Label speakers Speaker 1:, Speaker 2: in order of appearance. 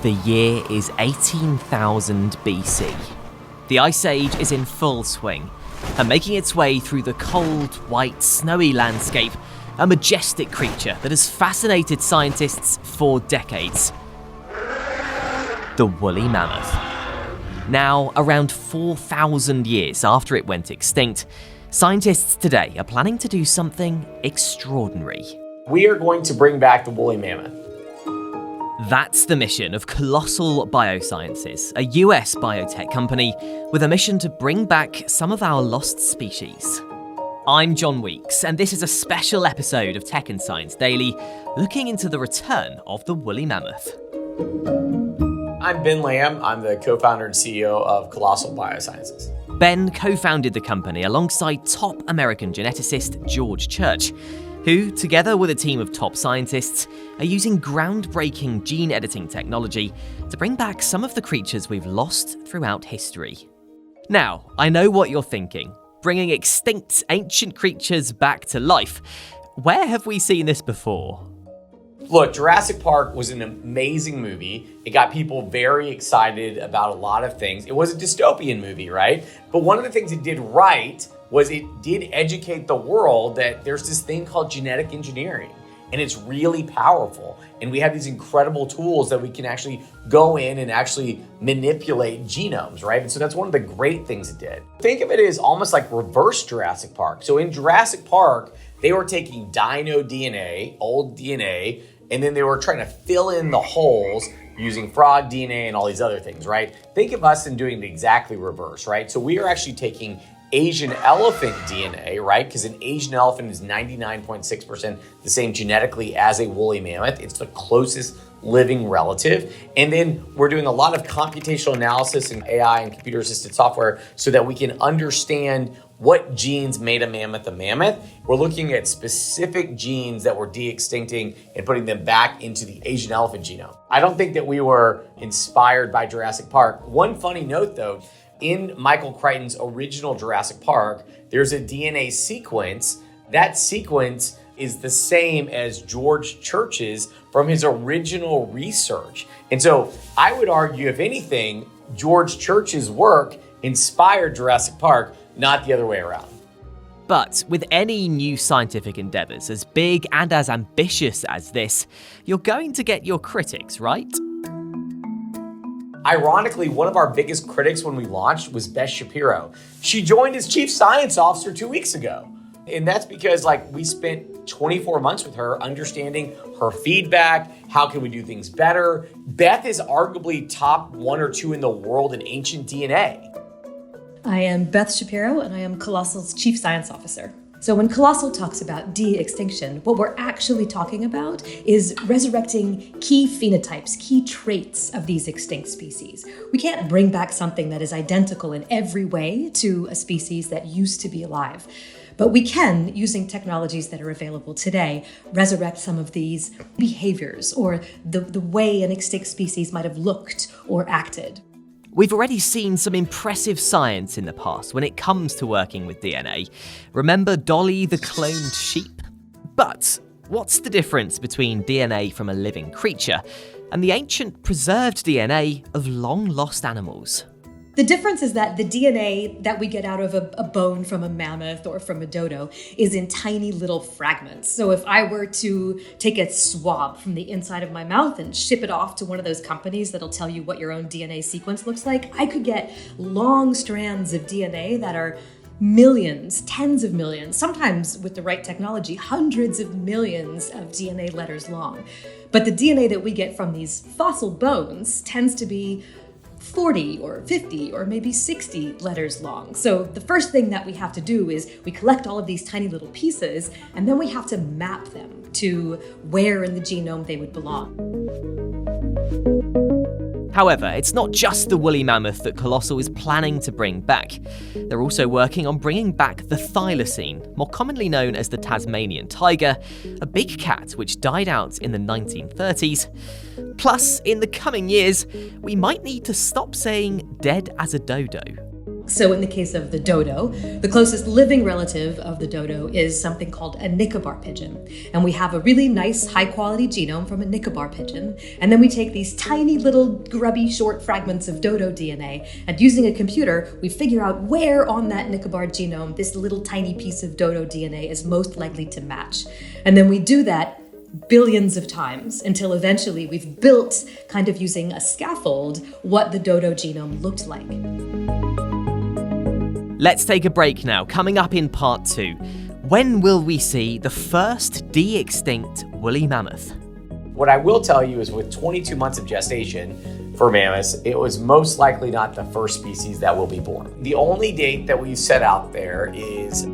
Speaker 1: The year is 18,000 BC. The Ice Age is in full swing, and making its way through the cold, white, snowy landscape, a majestic creature that has fascinated scientists for decades. The woolly mammoth. Now, around 4,000 years after it went extinct, scientists today are planning to do something extraordinary.
Speaker 2: We are going to bring back the woolly mammoth.
Speaker 1: That's the mission of Colossal Biosciences, a US biotech company with a mission to bring back some of our lost species. I'm John Weeks, and this is a special episode of Tech and Science Daily, looking into the return of the woolly mammoth.
Speaker 2: I'm Ben Lamm. I'm the co-founder and CEO of Colossal Biosciences.
Speaker 1: Ben co-founded the company alongside top American geneticist George Church, who, together with a team of top scientists, are using groundbreaking gene editing technology to bring back some of the creatures we've lost throughout history. Now, I know what you're thinking. Bringing extinct ancient creatures back to life. Where have we seen this before?
Speaker 2: Look, Jurassic Park was an amazing movie. It got people very excited about a lot of things. It was a dystopian movie, right? But one of the things it did right was it did educate the world that there's this thing called genetic engineering, and it's really powerful. And we have these incredible tools that we can actually go in and actually manipulate genomes, right? And so that's one of the great things it did. Think of it as almost like reverse Jurassic Park. So in Jurassic Park, they were taking dino DNA, old DNA, and then they were trying to fill in the holes using frog DNA and all these other things, right? Think of us in doing the exactly reverse, right? So we are actually taking Asian elephant DNA, right? Because an Asian elephant is 99.6% the same genetically as a woolly mammoth. It's the closest living relative. And then we're doing a lot of computational analysis and AI and computer-assisted software so that we can understand what genes made a mammoth a mammoth. We're looking at specific genes that were de-extincting and putting them back into the Asian elephant genome. I don't think that we were inspired by Jurassic Park. One funny note though, in Michael Crichton's original Jurassic Park, there's a DNA sequence. That sequence is the same as George Church's from his original research. And so I would argue, if anything, George Church's work inspired Jurassic Park, not the other way around.
Speaker 1: But with any new scientific endeavours as big and as ambitious as this, you're going to get your critics, right?
Speaker 2: Ironically, one of our biggest critics when we launched was Beth Shapiro. She joined as chief science officer 2 weeks ago. And that's because we spent 24 months with her understanding her feedback. How can we do things better? Beth is arguably top 1 or 2 in the world in ancient DNA.
Speaker 3: I am Beth Shapiro, and I am Colossal's Chief Science Officer. So when Colossal talks about de-extinction, what we're actually talking about is resurrecting key phenotypes, key traits of these extinct species. We can't bring back something that is identical in every way to a species that used to be alive. But we can, using technologies that are available today, resurrect some of these behaviors or the way an extinct species might have looked or acted.
Speaker 1: We've already seen some impressive science in the past when it comes to working with DNA. Remember Dolly the cloned sheep? But what's the difference between DNA from a living creature and the ancient preserved DNA of long-lost animals?
Speaker 3: The difference is that the DNA that we get out of a bone from a mammoth or from a dodo is in tiny little fragments. So if I were to take a swab from the inside of my mouth and ship it off to one of those companies that'll tell you what your own DNA sequence looks like, I could get long strands of DNA that are millions, tens of millions, sometimes with the right technology, hundreds of millions of DNA letters long. But the DNA that we get from these fossil bones tends to be 40 or 50 or maybe 60 letters long. So the first thing that we have to do is we collect all of these tiny little pieces, and then we have to map them to where in the genome they would belong.
Speaker 1: However, it's not just the woolly mammoth that Colossal is planning to bring back. They're also working on bringing back the thylacine, more commonly known as the Tasmanian tiger, a big cat which died out in the 1930s. Plus, in the coming years, we might need to stop saying dead as a dodo.
Speaker 3: So in the case of the dodo, the closest living relative of the dodo is something called a Nicobar pigeon. And we have a really nice high quality genome from a Nicobar pigeon. And then we take these tiny little grubby short fragments of dodo DNA, and using a computer, we figure out where on that Nicobar genome this little tiny piece of dodo DNA is most likely to match. And then we do that billions of times until eventually we've built, kind of using a scaffold, what the dodo genome looked like.
Speaker 1: Let's take a break now. Coming up in part 2, when will we see the first de-extinct woolly mammoth?
Speaker 2: What I will tell you is with 22 months of gestation for mammoths, it was most likely not the first species that will be born. The only date that we've set out there is